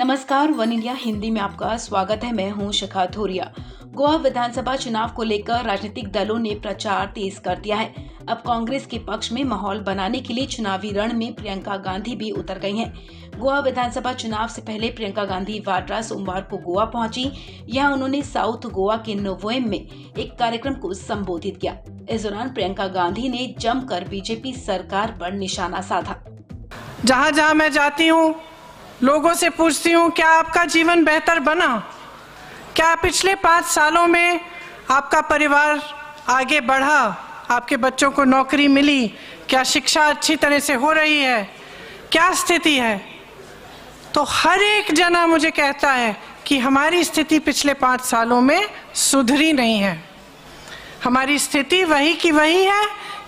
नमस्कार, one India Hindi में आपका स्वागत है। मैं हूं शिखा थोरिया। गोवा विधानसभा चुनाव को लेकर राजनीतिक दलों ने प्रचार तेज कर दिया है। अब कांग्रेस के पक्ष में माहौल बनाने के लिए चुनावी रण में प्रियंका गांधी भी उतर गई हैं। गोवा विधानसभा चुनाव से पहले प्रियंका गांधी वाड्रा सोमवार को गोवा पहुंची। यहां उन्होंने साउथ गोवा के नोवोएम में एक कार्यक्रम को संबोधित किया। इस दौरान प्रियंका गांधी ने जमकर बीजेपी सरकार पर निशाना साधा। जहाँ जहाँ मैं जाती हूँ लोगों से पूछती हूँ, क्या आपका जीवन बेहतर बना? क्या पिछले 5 सालों में आपका परिवार आगे बढ़ा? आपके बच्चों को नौकरी मिली? क्या शिक्षा अच्छी तरह से हो रही है? क्या स्थिति है? तो हर एक जना मुझे कहता है कि हमारी स्थिति पिछले 5 सालों में सुधरी नहीं है। हमारी स्थिति वही की वही है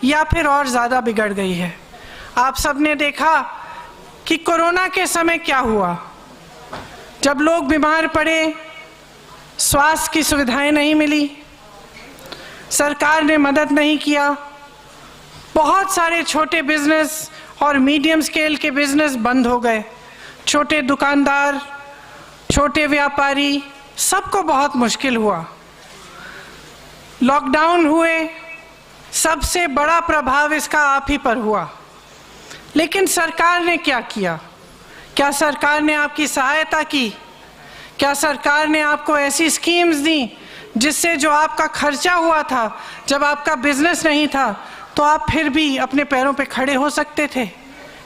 या फिर और ज़्यादा बिगड़ गई है। आप सबने देखा कि कोरोना के समय क्या हुआ। जब लोग बीमार पड़े, स्वास्थ्य की सुविधाएं नहीं मिली, सरकार ने मदद नहीं किया। बहुत सारे छोटे बिजनेस और मीडियम स्केल के बिजनेस बंद हो गए। छोटे दुकानदार, छोटे व्यापारी, सबको बहुत मुश्किल हुआ। लॉकडाउन हुए, सबसे बड़ा प्रभाव इसका आप ही पर हुआ। लेकिन सरकार ने क्या किया? क्या सरकार ने आपकी सहायता की? क्या सरकार ने आपको ऐसी स्कीम्स दी जिससे जो आपका खर्चा हुआ था, जब आपका बिजनेस नहीं था, तो आप फिर भी अपने पैरों पे खड़े हो सकते थे?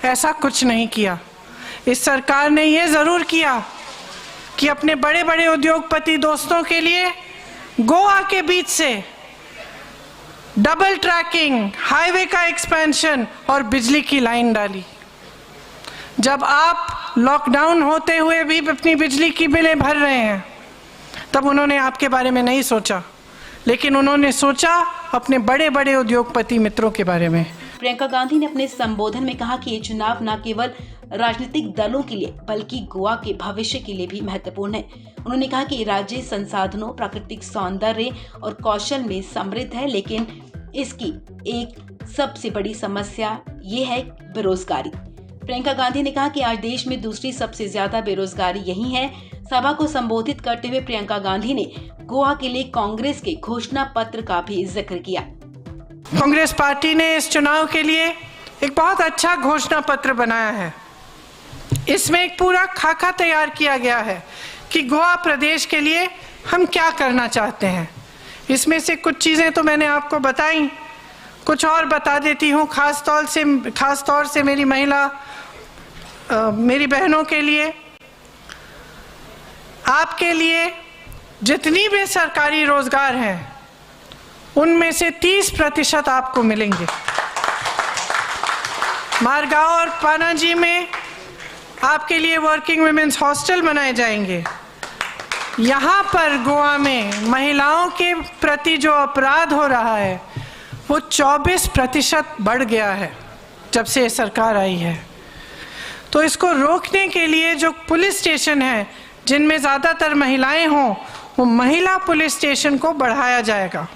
ऐसा कुछ नहीं किया। इस सरकार ने ये ज़रूर किया कि अपने बड़े बड़े उद्योगपति दोस्तों के लिए गोवा के बीच से डबल ट्रैकिंग, हाईवे का एक्सपेंशन और बिजली की लाइन डाली। जब आप लॉकडाउन होते हुए भी अपनी बिजली की बिलें भर रहे हैं, तब उन्होंने आपके बारे में नहीं सोचा, लेकिन उन्होंने सोचा अपने बड़े बड़े उद्योगपति मित्रों के बारे में। प्रियंका गांधी ने अपने संबोधन में कहा कि ये चुनाव न केवल राजनीतिक दलों के लिए बल्कि गोवा के भविष्य के लिए भी महत्वपूर्ण है। उन्होंने कहा कि राज्य संसाधनों, प्राकृतिक सौंदर्य और कौशल में समृद्ध है, लेकिन इसकी एक सबसे बड़ी समस्या ये है बेरोजगारी। प्रियंका गांधी ने कहा कि आज देश में दूसरी सबसे ज्यादा बेरोजगारी यही है। सभा को संबोधित करते हुए प्रियंका गांधी ने गोवा के लिए कांग्रेस के घोषणा पत्र का भी जिक्र किया। कांग्रेस पार्टी ने इस चुनाव के लिए एक बहुत अच्छा घोषणा पत्र बनाया है। इसमें एक पूरा खाका तैयार किया गया है कि गोवा प्रदेश के लिए हम क्या करना चाहते हैं। इसमें से कुछ चीज़ें तो मैंने आपको बताई, कुछ और बता देती हूँ। खास तौर से मेरी बहनों के लिए, आपके लिए जितनी भी सरकारी रोजगार हैं उनमें से 30% आपको मिलेंगे। मारगांव और पानाजी में आपके लिए वर्किंग वुमेन्स हॉस्टल बनाए जाएंगे। यहाँ पर गोवा में महिलाओं के प्रति जो अपराध हो रहा है वो 24% बढ़ गया है जब से ये सरकार आई है। तो इसको रोकने के लिए जो पुलिस स्टेशन है जिनमें ज़्यादातर महिलाएं हों, वो महिला पुलिस स्टेशन को बढ़ाया जाएगा।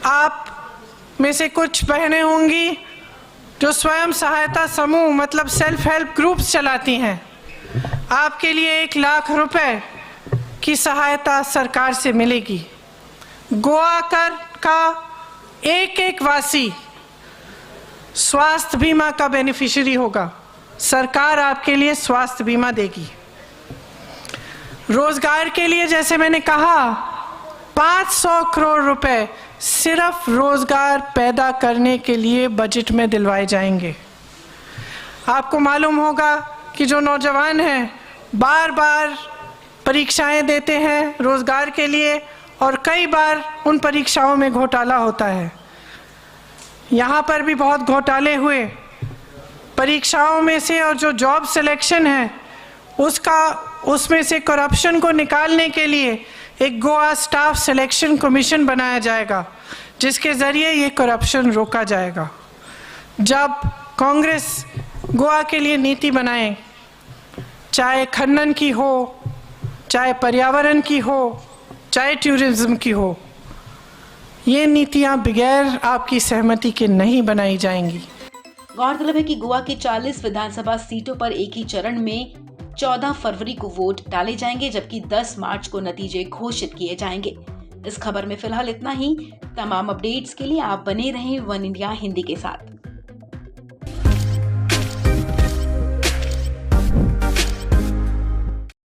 आप में से कुछ बहनें होंगी जो स्वयं सहायता समूह मतलब सेल्फ हेल्प ग्रुप्स चलाती हैं। आपके लिए 1 लाख रुपए की सहायता सरकार से मिलेगी। गोवा का एक वासी स्वास्थ्य बीमा का बेनिफिशियरी होगा। सरकार आपके लिए स्वास्थ्य बीमा देगी। रोजगार के लिए जैसे मैंने कहा 500 करोड़ रुपए सिर्फ रोजगार पैदा करने के लिए बजट में दिलवाए जाएंगे। आपको मालूम होगा कि जो नौजवान हैं बार बार परीक्षाएं देते हैं रोजगार के लिए और कई बार उन परीक्षाओं में घोटाला होता है। यहाँ पर भी बहुत घोटाले हुए। परीक्षाओं में से और जो जॉब सिलेक्शन है उसमें से करप्शन को निकालने के लिए एक गोवा स्टाफ सिलेक्शन कमीशन बनाया जाएगा, जिसके ज़रिए ये करप्शन रोका जाएगा। जब कांग्रेस गोवा के लिए नीति बनाए, चाहे खनन की हो, चाहे पर्यावरण की हो, चाहे टूरिज्म की हो, ये नीतियाँ बगैर आपकी सहमति के नहीं बनाई जाएंगी। गौरतलब है कि गोवा की 40 विधानसभा सीटों पर एक ही चरण में 14 फरवरी को वोट डाले जाएंगे, जबकि 10 मार्च को नतीजे घोषित किए जाएंगे। इस खबर में फिलहाल इतना ही। तमाम अपडेट्स के लिए आप बने रहें वन इंडिया हिंदी के साथ।